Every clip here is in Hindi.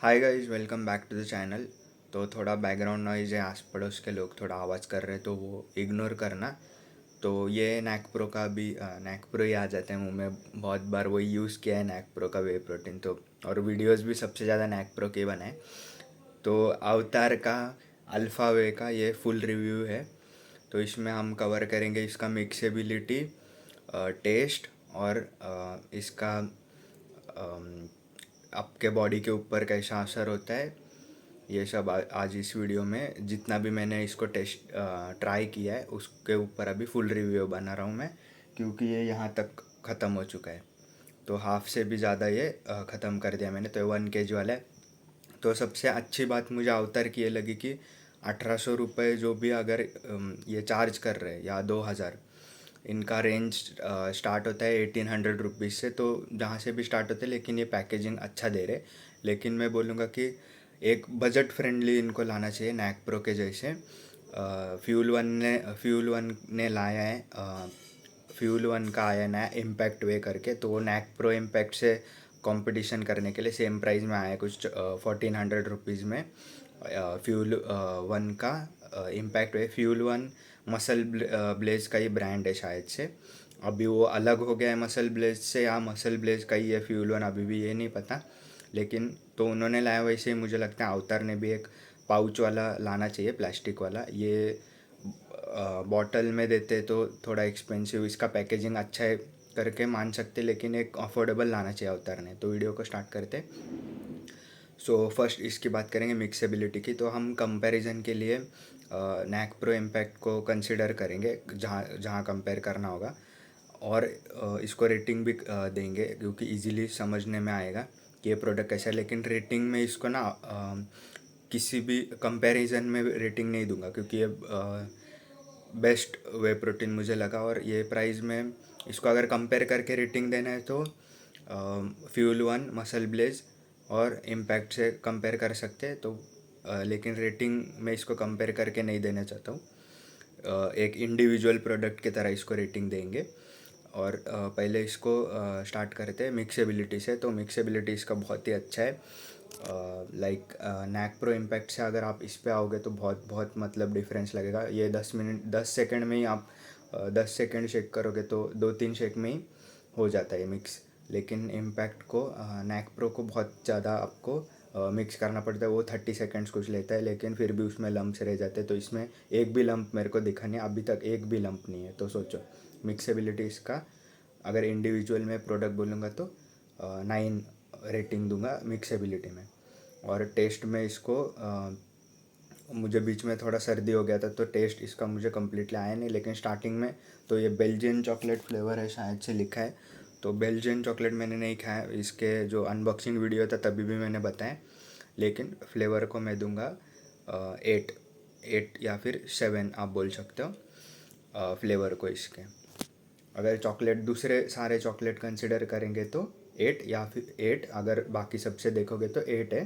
Hi guys, welcome back to the channel. तो थोड़ा बैकग्राउंड नॉइज़ है, आस पड़ोस के लोग थोड़ा आवाज़ कर रहे हैं तो वो इग्नोर करना। तो ये नैक प्रो का भी नैक प्रो ही आ जाते हैं मुंह में। बहुत बार वही यूज़ किया है नैक प्रो का वे प्रोटीन, तो और वीडियोस भी सबसे ज़्यादा नैक प्रो के बनाए। तो अवतार का अल्फ़ा वे का ये फुल रिव्यू है। तो इसमें हम कवर करेंगे इसका मिक्सेबिलिटी, टेस्ट और इसका आपके बॉडी के ऊपर कैसा असर होता है। ये सब आज इस वीडियो में जितना भी मैंने इसको ट्राई किया है उसके ऊपर अभी फुल रिव्यू बना रहा हूँ मैं, क्योंकि ये यहाँ तक ख़त्म हो चुका है। तो हाफ से भी ज़्यादा ये ख़त्म कर दिया मैंने, तो ये 1 kg वाला है। तो सबसे अच्छी बात मुझे अवतार की ये लगी कि 1800 रुपये जो भी अगर ये चार्ज कर रहे हैं या 2000, इनका रेंज स्टार्ट होता है 1800 रुपीज़ से। तो जहाँ से भी स्टार्ट होते हैं, लेकिन ये पैकेजिंग अच्छा दे रहे। लेकिन मैं बोलूँगा कि एक बजट फ्रेंडली इनको लाना चाहिए नैक प्रो के जैसे। फ्यूल वन ने लाया है, फ्यूल वन का आया नया इम्पैक्ट वे करके, तो वो नैक प्रो इम्पैक्ट से कंपटीशन करने के लिए सेम प्राइस में आया कुछ 1400 रुपीज़ में। फ्यूल वन का इम्पैक्ट वे, फ्यूल वन मसल ब्लेज का ही ब्रांड है शायद से। अभी वो अलग हो गया है मसल ब्लेज से, या मसल ब्लेज का ही है फ्यूल वन, अभी भी ये नहीं पता। लेकिन तो उन्होंने लाया, वैसे ही मुझे लगता है अवतार ने भी एक पाउच वाला लाना चाहिए, प्लास्टिक वाला। ये बॉटल में देते तो थोड़ा एक्सपेंसिव, इसका पैकेजिंग अच्छा है करके मान सकते, लेकिन एक अफोर्डेबल लाना चाहिए अवतार ने। तो वीडियो को स्टार्ट करते। सो फर्स्ट इसकी बात करेंगे मिक्सेबिलिटी की। तो हम कंपैरिजन के लिए नैक प्रो इम्पैक्ट को कंसिडर करेंगे जहाँ जहाँ कंपेयर करना होगा, और इसको रेटिंग भी देंगे, क्योंकि इजीली समझने में आएगा कि ये प्रोडक्ट कैसा है। लेकिन रेटिंग में इसको ना किसी भी कंपैरिजन में रेटिंग नहीं दूंगा, क्योंकि ये बेस्ट वे प्रोटीन मुझे लगा। और ये प्राइस में इसको अगर कंपेयर करके रेटिंग देना है तो फ्यूल वन, मसल ब्लेज और इम्पैक्ट से कंपेयर कर सकते हैं। तो लेकिन रेटिंग में इसको कंपेयर करके नहीं देना चाहता हूँ, एक इंडिविजुअल प्रोडक्ट की तरह इसको रेटिंग देंगे। और पहले इसको स्टार्ट करते हैं मिक्सेबिलिटी से। तो मिक्सेबिलिटी इसका बहुत ही अच्छा है। लाइक नैक प्रो इम्पैक्ट से अगर आप इस पे आओगे तो बहुत बहुत मतलब डिफरेंस लगेगा। ये 10 सेकंड में ही आप 10 सेकंड शेक करोगे तो 2-3 शेक में ही हो जाता है मिक्स। लेकिन इम्पैक्ट को नैक प्रो को बहुत ज़्यादा आपको मिक्स करना पड़ता है। वो 30 सेकंड्स कुछ लेता है, लेकिन फिर भी उसमें लम्प्स रह जाते हैं। तो इसमें एक भी लम्प मेरे को दिखा नहीं, अभी तक एक भी लम्प नहीं है। तो सोचो, मिक्सेबिलिटी इसका अगर इंडिविजुअल में प्रोडक्ट बोलूँगा तो 9 रेटिंग दूंगा मिक्सेबिलिटी में। और टेस्ट में इसको मुझे बीच में थोड़ा सर्दी हो गया था, तो टेस्ट इसका मुझे कम्प्लीटली आया नहीं। लेकिन स्टार्टिंग में तो ये बेल्जियन चॉकलेट फ्लेवर है शायद से लिखा है। तो बेल्जियन चॉकलेट मैंने नहीं खाया, इसके जो अनबॉक्सिंग वीडियो था तभी भी मैंने बताया। लेकिन फ्लेवर को मैं दूंगा 8 या फिर 7 आप बोल सकते हो फ्लेवर को इसके। अगर चॉकलेट दूसरे सारे चॉकलेट कंसिडर करेंगे तो 8 या फिर 8, अगर बाकी सबसे देखोगे तो 8 है।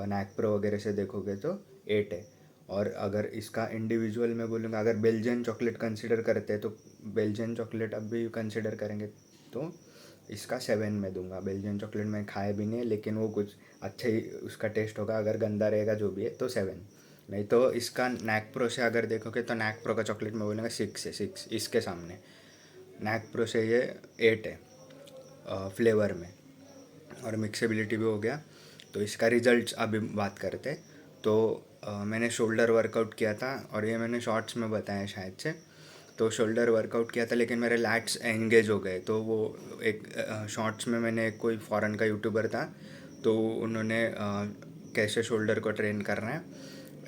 नैक प्रो वगैरह से देखोगे तो 8 है। और अगर इसका इंडिविजुअल में बोलूँगा, अगर बेल्जियन चॉकलेट कंसिडर करते हैं तो बेल्जियन चॉकलेट अब भी कंसिडर करेंगे तो इसका 7 में दूंगा। बेल्जियन चॉकलेट मैं खाया भी नहीं है, लेकिन वो कुछ अच्छा ही उसका टेस्ट होगा। अगर गंदा रहेगा जो भी है तो 7। नहीं तो इसका नैक प्रो से अगर देखोगे तो नैक प्रो का चॉकलेट मैं बोलूँगा 6 है, 6 इसके सामने। नैक प्रो से ये 8 है फ्लेवर में। और मिक्सेबिलिटी भी हो गया। तो इसका रिजल्ट्स अभी बात करते हैं। तो मैंने शोल्डर वर्कआउट किया था, और ये मैंने शॉर्ट्स में बताया शायद से। तो शोल्डर वर्कआउट किया था, लेकिन मेरे लैट्स एंगेज हो गए। तो वो एक शॉर्ट्स में मैंने कोई फॉरेन का यूट्यूबर था, तो उन्होंने कैसे शोल्डर को ट्रेन करना है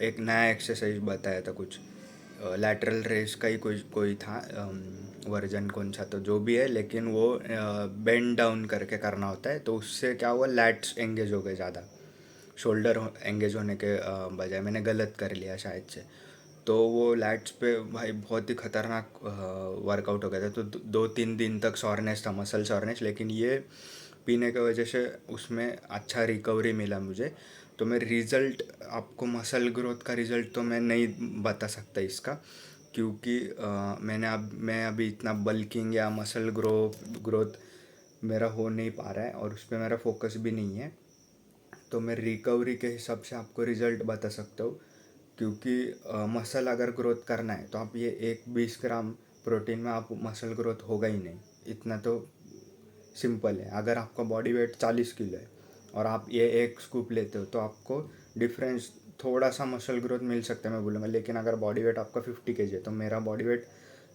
एक नया एक्सरसाइज बताया था। कुछ लैटरल रेस का ही कोई कोई था वर्जन, कौन सा तो जो भी है, लेकिन वो बेंड डाउन करके करना होता है। तो उससे क्या हुआ, लैट्स एंगेज हो गए ज़्यादा, शोल्डर एंगेज होने के बजाय। मैंने गलत कर लिया शायद से। तो वो लैट्स पे भाई बहुत ही ख़तरनाक वर्कआउट हो गया था। तो 2-3 दिन तक सॉरनेस था, मसल सॉरनेस। लेकिन ये पीने की वजह से उसमें अच्छा रिकवरी मिला मुझे। तो मैं रिज़ल्ट आपको, मसल ग्रोथ का रिज़ल्ट तो मैं नहीं बता सकता इसका, क्योंकि मैं अभी इतना बल्किंग या मसल ग्रोथ मेरा हो नहीं पा रहा है, और उस पर मेरा फोकस भी नहीं है। तो मैं रिकवरी के हिसाब से आपको रिज़ल्ट बता सकता हूँ, क्योंकि मसल अगर ग्रोथ करना है तो आप ये एक 20 ग्राम प्रोटीन में आप मसल ग्रोथ होगा ही नहीं, इतना तो सिंपल है। अगर आपका बॉडी वेट 40 किलो है और आप ये एक स्कूप लेते हो तो आपको डिफरेंस थोड़ा सा मसल ग्रोथ मिल सकता है मैं बोलूँगा। लेकिन अगर बॉडी वेट आपका 50 केजी है, तो मेरा बॉडी वेट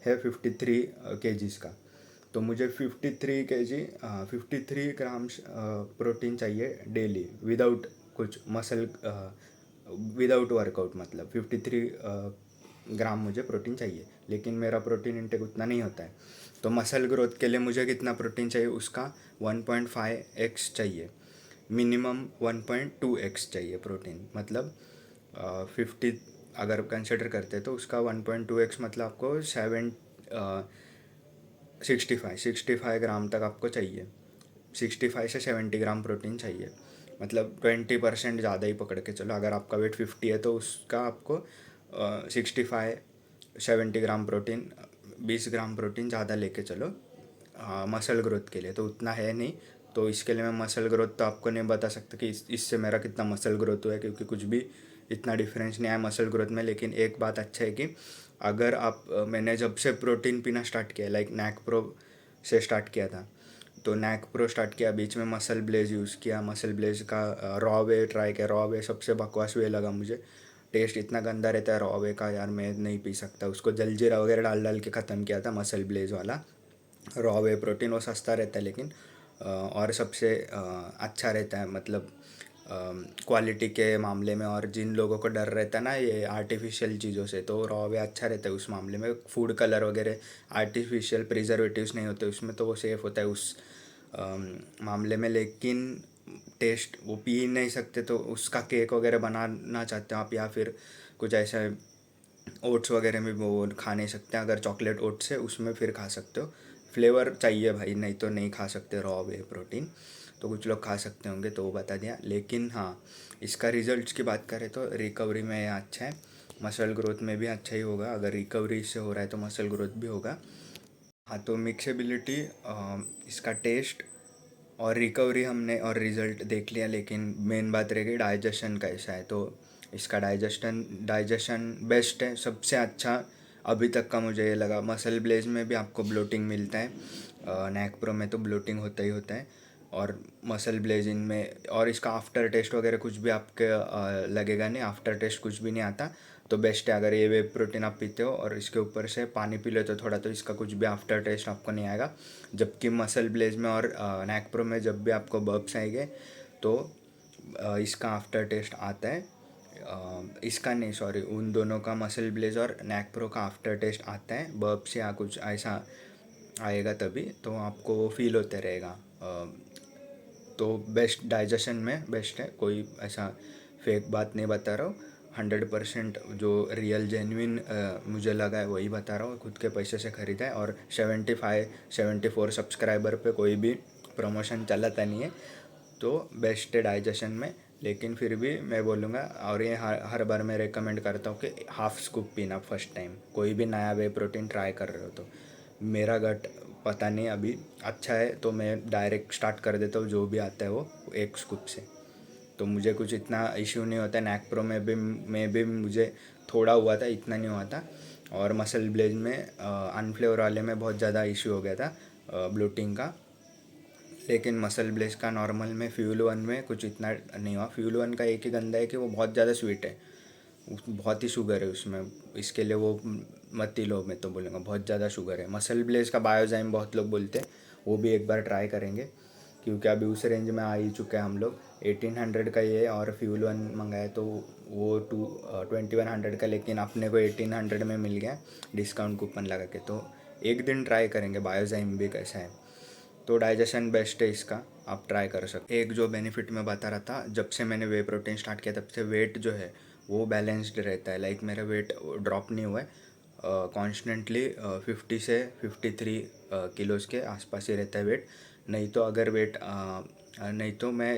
है 53 केजीज़ का, तो मुझे 53 केजी 53 ग्राम्स प्रोटीन चाहिए डेली, विदाउट कुछ मसल, विदाउट वर्कआउट, मतलब 53 ग्राम मुझे प्रोटीन चाहिए। लेकिन मेरा प्रोटीन इंटेक उतना नहीं होता है, तो मसल ग्रोथ के लिए मुझे कितना प्रोटीन चाहिए, उसका 1.5x चाहिए, मिनिमम 1.2x चाहिए प्रोटीन। मतलब 50 अगर कंसिडर करते हैं तो उसका 1.2x मतलब आपको 65 ग्राम तक आपको चाहिए। 65 से 70 ग्राम प्रोटीन चाहिए, मतलब 20% ज़्यादा ही पकड़ के चलो। अगर आपका वेट 50 है तो उसका आपको 65-70 ग्राम प्रोटीन, 20 ग्राम प्रोटीन ज़्यादा लेके चलो मसल ग्रोथ के लिए। तो उतना है नहीं, तो इसके लिए मैं मसल ग्रोथ तो आपको नहीं बता सकता कि इससे मेरा कितना मसल ग्रोथ हुआ है, क्योंकि कुछ भी इतना डिफरेंस नहीं आया मसल ग्रोथ में। लेकिन एक बात अच्छा है कि अगर आप मैंने जब से प्रोटीन पीना स्टार्ट किया, लाइक नैक प्रो से स्टार्ट किया था, तो नैक प्रो स्टार्ट किया, बीच में मसल ब्लेज यूज़ किया, मसल ब्लेज का रॉ वे ट्राई किया। रॉ वे सबसे बकवास वे लगा मुझे, टेस्ट इतना गंदा रहता है रॉ वे का, यार मैं नहीं पी सकता उसको। जलजीरा वगैरह डाल डाल के ख़त्म किया था मसल ब्लेज वाला रॉ वे प्रोटीन। वो सस्ता रहता है लेकिन और सबसे अच्छा रहता है, मतलब क्वालिटी के मामले में। और जिन लोगों को डर रहता है ना ये आर्टिफिशियल चीज़ों से, तो रॉ वे अच्छा रहता है उस मामले में। फूड कलर वगैरह आर्टिफिशियल प्रिजर्वेटिव्स नहीं होते उसमें, तो वो सेफ़ होता है उस मामले में। लेकिन टेस्ट वो पी ही नहीं सकते, तो उसका केक वगैरह बनाना चाहते हो आप, या फिर कुछ ऐसा ओट्स वगैरह में वो खा नहीं सकते। अगर चॉकलेट ओट्स है उसमें फिर खा सकते हो, फ्लेवर चाहिए भाई, नहीं तो नहीं खा सकते रॉ वे प्रोटीन। तो कुछ लोग खा सकते होंगे, तो वो बता दिया। लेकिन हाँ, इसका रिजल्ट्स की बात करें तो रिकवरी में अच्छा है, मसल ग्रोथ में भी अच्छा ही होगा। अगर रिकवरी से हो रहा है तो मसल ग्रोथ भी होगा। हाँ, तो मिक्सेबिलिटी, इसका टेस्ट और रिकवरी हमने और रिज़ल्ट देख लिया, लेकिन मेन बात रह गई डाइजेशन कैसा है। तो इसका डाइजेशन बेस्ट है, सबसे अच्छा अभी तक का मुझे ये लगा। मसल ब्लेज में भी आपको ब्लोटिंग मिलता है, नैक प्रो में तो ब्लोटिंग होता ही होता है, और मसल ब्लेज इनमें। और इसका आफ्टर टेस्ट वगैरह कुछ भी आपके लगेगा नहीं, आफ्टर टेस्ट कुछ भी नहीं आता, तो बेस्ट है। अगर ये वे प्रोटीन आप पीते हो और इसके ऊपर से पानी पी लेते हो थोड़ा, तो इसका कुछ भी आफ्टर टेस्ट आपको नहीं आएगा। जबकि मसल ब्लेज में और नैक प्रो में जब भी आपको बर्ब्स आएंगे तो इसका आफ्टर टेस्ट आता है। इसका नहीं, सॉरी, उन दोनों का, मसल ब्लेज और नैक प्रो का आफ्टर टेस्ट आता है। बर्ब्स या कुछ ऐसा आएगा तभी, तो आपको वो फील होते रहेगा। तो बेस्ट, डाइजेशन में बेस्ट है, कोई ऐसा फेक बात नहीं बता रहा हूँ। 100% जो रियल जेन्युइन मुझे लगा है वही बता रहा हूँ, खुद के पैसे से ख़रीदा है। और 75-74 सब्सक्राइबर पे कोई भी प्रमोशन चलाता नहीं है, तो बेस्ट है डाइजेशन में। लेकिन फिर भी मैं बोलूँगा, और ये हर बार मैं रेकमेंड करता हूँ कि हाफ स्कूप पीना फर्स्ट टाइम, कोई भी नया वे प्रोटीन ट्राई कर रहे हो तो। मेरा गट पता नहीं अभी अच्छा है, तो मैं डायरेक्ट स्टार्ट कर देता हूँ जो भी आता है वो एक स्कूप से, तो मुझे कुछ इतना इश्यू नहीं होता। नैक प्रो में भी मुझे थोड़ा हुआ था, इतना नहीं हुआ था। और मसल ब्लेज में अनफ्लेवर वाले में बहुत ज़्यादा इश्यू हो गया था ब्लोटिंग का। लेकिन मसल ब्लेज का नॉर्मल में, फ्यूल वन में कुछ इतना नहीं हुआ। फ्यूल वन का एक ही गंदा है कि वो बहुत ज़्यादा स्वीट है, बहुत ही शुगर है उसमें, इसके लिए वो मत ही लो, मैं तो बोलूँगा बहुत ज़्यादा शुगर है। मसल ब्लेज का बायोजाइम बहुत लोग बोलते हैं, वो भी एक बार ट्राई करेंगे, क्योंकि अभी उस रेंज में आ ही चुका है। हम लोग 1800 का ये और फ्यूल वन मंगाए तो वो 2100 का, लेकिन अपने को 1800 में मिल गया डिस्काउंट कूपन लगा के। तो एक दिन ट्राई करेंगे बायोजाइम भी कैसा है। तो डाइजेशन बेस्ट है इसका, आप ट्राई कर सकते। एक जो बेनिफिट मैं बता रहा था, जब से मैंने वे प्रोटीन स्टार्ट किया तब से वेट जो है वो बैलेंस्ड रहता है। लाइक मेरा वेट ड्रॉप नहीं हुआ है, कॉन्स्टेंटली 50 से 53 किलोज़ के आसपास ही रहता है वेट। नहीं तो अगर वेट नहीं तो मैं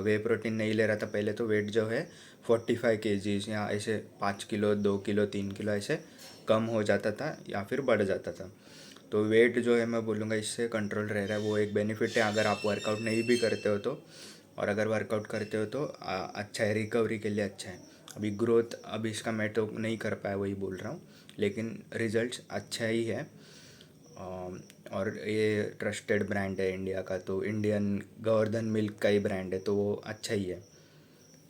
वे प्रोटीन नहीं ले रहा था पहले, तो वेट जो है 45 केजीज या ऐसे 5 किलो 2 किलो 3 किलो ऐसे कम हो जाता था या फिर बढ़ जाता था। तो वेट जो है मैं बोलूँगा इससे कंट्रोल रह रहा है, वो एक बेनिफिट है अगर आप वर्कआउट नहीं भी करते हो तो। और अगर वर्कआउट करते हो तो अच्छा है, रिकवरी के लिए अच्छा है। अभी ग्रोथ अभी इसका मैं तो नहीं कर पाया, वही बोल रहा हूँ, लेकिन रिजल्ट्स अच्छा ही है। और ये ट्रस्टेड ब्रांड है इंडिया का, तो इंडियन गोवर्धन मिल्क का ही ब्रांड है, तो वो अच्छा ही है।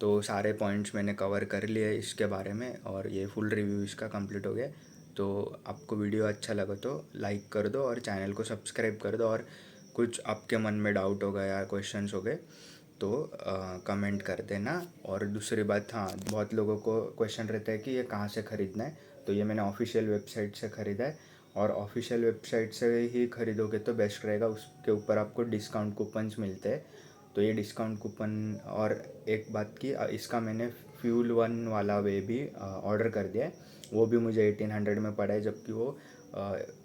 तो सारे पॉइंट्स मैंने कवर कर लिए इसके बारे में, और ये फुल रिव्यू इसका कंप्लीट हो गया। तो आपको वीडियो अच्छा लगा तो लाइक कर दो और चैनल को सब्सक्राइब कर दो, और कुछ आपके मन में डाउट हो गया या क्वेश्चंस हो गए तो कमेंट कर देना। और दूसरी बात, हाँ, बहुत लोगों को क्वेश्चन रहता है कि ये कहाँ से ख़रीदना है, तो ये मैंने ऑफिशियल वेबसाइट से ख़रीदा है, और ऑफिशियल वेबसाइट से ही ख़रीदोगे तो बेस्ट रहेगा। उसके ऊपर आपको डिस्काउंट कूपन्स मिलते हैं, तो ये डिस्काउंट कूपन। और एक बात की, इसका मैंने फ्यूल वन वाला वे भी ऑर्डर कर दिया है, वो भी मुझे 1800 में पड़ा है, जबकि वो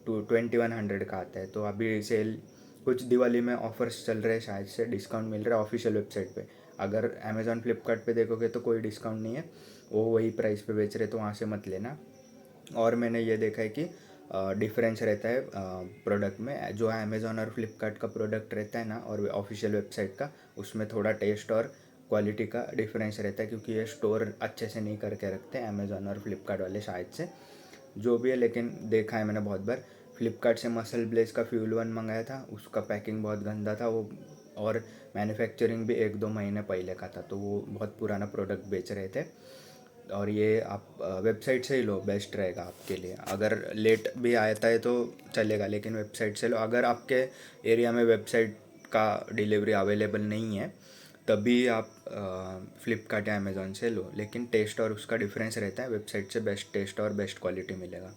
2100 का आता है। तो अभी सेल, कुछ दिवाली में ऑफर्स चल रहे हैं, शायद से डिस्काउंट मिल रहा है ऑफिशियल वेबसाइट पे। अगर अमेज़ॉन फ्लिपकार्ट पे देखोगे तो कोई डिस्काउंट नहीं है, वो वही प्राइस पे बेच रहे, तो वहाँ से मत लेना। और मैंने ये देखा है कि डिफरेंस रहता है प्रोडक्ट में, जो अमेज़ॉन और फ्लिपकार्ट का प्रोडक्ट रहता है ना, और ऑफिशियल वेबसाइट का, उसमें थोड़ा टेस्ट और क्वालिटी का डिफरेंस रहता है, क्योंकि ये स्टोर अच्छे से नहीं करके रखते हैं अमेज़ॉन और फ्लिपकार्ट वाले, शायद से, जो भी है। लेकिन देखा है मैंने बहुत बार। फ्लिपकार्ट से मसल ब्लेज का फ्यूल वन मंगाया था, उसका पैकिंग बहुत गंदा था वो, और मैन्युफैक्चरिंग भी 1-2 महीने पहले का था, तो वो बहुत पुराना प्रोडक्ट बेच रहे थे। और ये आप वेबसाइट से ही लो, बेस्ट रहेगा आपके लिए। अगर लेट भी आता है तो चलेगा, लेकिन वेबसाइट से लो। अगर आपके एरिया में वेबसाइट का डिलीवरी अवेलेबल नहीं है, तभी आप फ्लिपकार्ट या अमेज़ॉन से लो, लेकिन टेस्ट और उसका डिफरेंस रहता है। वेबसाइट से बेस्ट टेस्ट और बेस्ट क्वालिटी मिलेगा।